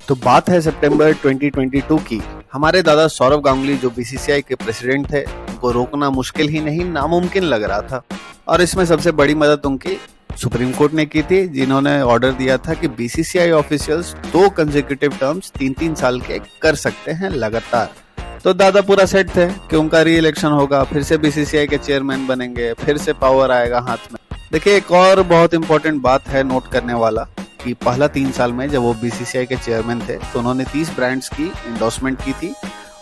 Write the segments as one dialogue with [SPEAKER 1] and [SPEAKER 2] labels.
[SPEAKER 1] तो बात है सितंबर 2022 की। हमारे दादा सौरव गांगुली जो बीसीसीआई के प्रेसिडेंट थे, उनको रोकना मुश्किल ही नहीं नामुमकिन लग रहा था। और इसमें सबसे बड़ी मदद उनकी सुप्रीम कोर्ट ने की थी, जिन्होंने ऑर्डर दिया था कि बीसीसीआई ऑफिशियल्स 2 कंसेक्यूटिव टर्म्स 3-3 साल के कर सकते हैं लगातार। तो दादा पूरा सेट थे कि उनका री इलेक्शन होगा, फिर से बीसीसीआई के चेयरमैन बनेंगे, फिर से पावर आएगा हाथ में। देखिए, एक और बहुत इंपॉर्टेंट बात है नोट करने वाला कि पहला 3 साल में जब वो बीसीसीआई के चेयरमैन थे तो उन्होंने 30 ब्रांड्स की इंडोर्समेंट की थी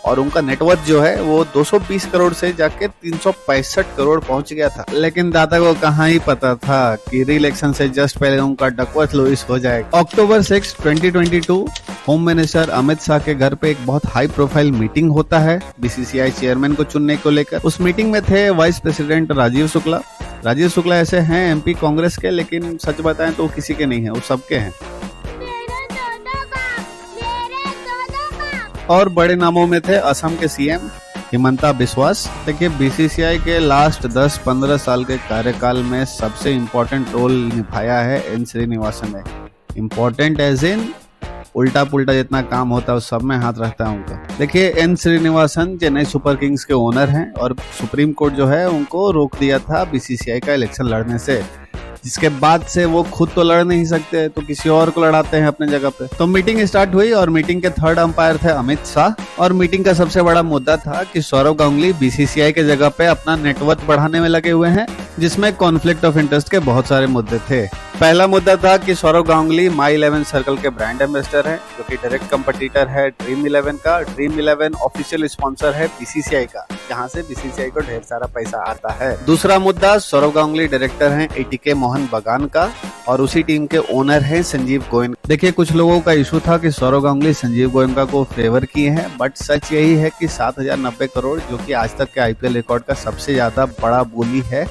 [SPEAKER 1] और उनका नेटवर्थ जो है वो 220 करोड़ से जाके 365 करोड़ पहुंच गया था। लेकिन दादा को कहाँ ही पता था कि री इलेक्शन से जस्ट पहले उनका डकवर्थ लुईस हो जाएगा। अक्टूबर 6, 2022 होम मिनिस्टर अमित शाह के घर पे एक बहुत हाई प्रोफाइल मीटिंग होता है बीसीसीआई चेयरमैन को चुनने को लेकर। उस मीटिंग में थे वाइस प्रेसिडेंट राजीव शुक्ला ऐसे हैं एमपी कांग्रेस के, लेकिन सच बताएं तो वो किसी के नहीं है, वो सबके हैं। और बड़े नामों में थे असम के सीएम हिमंता बिस्वास। देखिए, बीसीसीआई के लास्ट 10-15 साल के कार्यकाल में सबसे इम्पोर्टेंट रोल निभाया है एन श्रीनिवासन ने। इम्पोर्टेंट एज इन उल्टा पुल्टा जितना काम होता है उस सब में हाथ रखता है उनका। देखिए, N Srinivasan Chennai Super Kings के ओनर हैं और सुप्रीम कोर्ट जो है उनको रोक दिया था बीसीसीआई का इलेक्शन लड़ने से, जिसके बाद से वो खुद तो लड़ नहीं सकते तो किसी और को लड़ाते हैं अपने जगह पे। तो मीटिंग स्टार्ट हुई और मीटिंग के थर्ड अंपायर थे अमित शाह। और मीटिंग का सबसे बड़ा मुद्दा था कि सौरव गांगुली बीसीसीआई के जगह पे अपना नेटवर्थ बढ़ाने में लगे हुए हैं, जिसमें कॉन्फ्लिक्ट ऑफ इंटरेस्ट के बहुत सारे मुद्दे थे। पहला मुद्दा था कि सौरव गांगुली माई 11 सर्कल के ब्रांड एम्बेसडर है, जो कि डायरेक्ट कंपटीटर है ड्रीम 11 का। ड्रीम 11 ऑफिशियल स्पॉन्सर है बीसीसीआई का, जहां से बीसीसीआई को ढेर सारा पैसा आता है। दूसरा मुद्दा, सौरव गांगुली डायरेक्टर हैं एटीके मोहन बगान का और उसी टीम के ओनर हैं संजीव गोयनका। देखिए, कुछ लोगों का इशू था कि सौरव गांगुली संजीव गोयनका को फेवर किए हैं, बट सच यही है कि 7,090 करोड़ जो कि आज तक के आईपीएल रिकॉर्ड का सबसे ज्यादा बड़ा बोली है,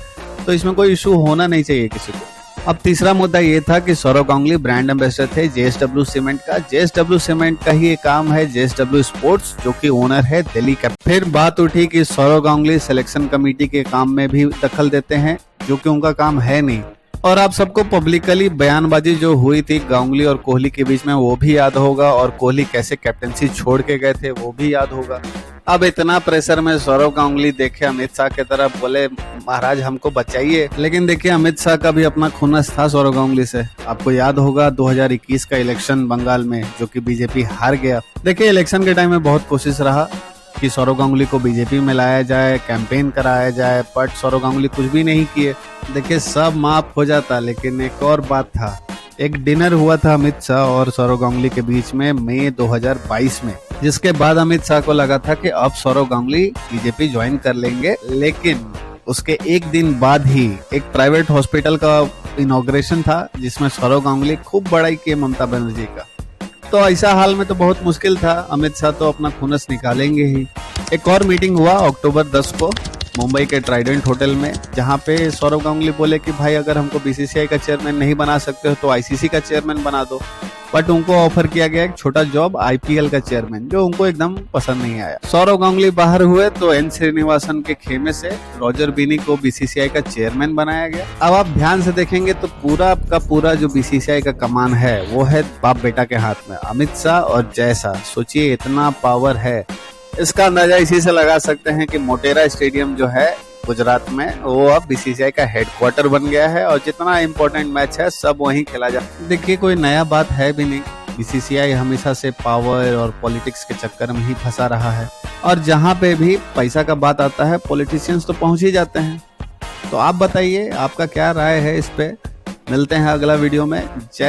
[SPEAKER 1] तो इसमें कोई इशू होना नहीं चाहिए किसी को। अब तीसरा मुद्दा ये था कि सौरव गांगुली ब्रांड एम्बेसडर थे जेएसडब्ल्यू सीमेंट का। जेएसडब्ल्यू सीमेंट का ही एक काम है जेएसडब्ल्यू स्पोर्ट्स, जो कि ओनर है दिल्ली कैपिटल। फिर बात उठी कि सौरव गांगुली सिलेक्शन कमेटी के काम में भी दखल देते हैं, जो कि उनका काम है नहीं। और आप सबको पब्लिकली बयानबाजी जो हुई थी गांगुली और कोहली के बीच में वो भी याद होगा, और कोहली कैसे कैप्टनसी छोड़ के गए थे वो भी याद होगा। अब इतना प्रेशर में सौरव गांगुली देखे अमित शाह की तरफ, बोले महाराज हमको बचाइए। लेकिन देखिए, अमित शाह का भी अपना खुन्नस था सौरव गांगुली से। आपको याद होगा 2021 का इलेक्शन बंगाल में, जो कि बीजेपी हार गया। देखिए, इलेक्शन के टाइम में बहुत कोशिश रहा कि सौरव गांगुली को बीजेपी में लाया जाए, कैंपेन कराया जाए, बट सौरव गांगुली कुछ भी नहीं किए। देखिए, सब माफ हो जाता, लेकिन एक और बात था। एक डिनर हुआ था अमित शाह और सौरव गांगुली के बीच में मई 2022 में, जिसके बाद अमित शाह को लगा था कि अब सौरव गांगुली बीजेपी ज्वाइन कर लेंगे। लेकिन उसके एक दिन बाद ही एक प्राइवेट हॉस्पिटल का इनॉग्रेशन था, जिसमें सौरव गांगुली खूब बड़ाई किए ममता बनर्जी का। तो ऐसा हाल में तो बहुत मुश्किल था, अमित शाह तो अपना खुन्नस निकालेंगे ही। एक और मीटिंग हुआ अक्टूबर 10 को मुंबई के ट्राइडेंट होटल में, जहां पे सौरव गांगुली बोले कि भाई अगर हमको बीसीसीआई का चेयरमैन नहीं बना सकते हो तो आईसीसी का चेयरमैन बना दो। बट उनको ऑफर किया गया एक छोटा जॉब आईपीएल का चेयरमैन, जो उनको एकदम पसंद नहीं आया। सौरव गांगुली बाहर हुए तो एन श्रीनिवासन के खेमे से रॉजर बिनी को बीसीसीआई का चेयरमैन बनाया गया। अब आप ध्यान से देखेंगे तो पूरा का पूरा जो बीसीसीआई का कमान है वो है बाप बेटा के हाथ में, अमित शाह और जय शाह। सोचिए, इतना पावर है। इसका अंदाजा इसी से लगा सकते हैं कि मोटेरा स्टेडियम जो है गुजरात में, वो अब बीसीसीआई का हेडक्वार्टर बन गया है और जितना इम्पोर्टेंट मैच है सब वहीं खेला जाता है। देखिए, कोई नया बात है भी नहीं। बीसीसीआई हमेशा से पावर और पॉलिटिक्स के चक्कर में ही फंसा रहा है, और जहां पे भी पैसा का बात आता है पॉलिटिशियंस तो पहुंच ही जाते हैं। तो आप बताइए, आपका क्या राय है इस पे। मिलते हैं अगला वीडियो में। जय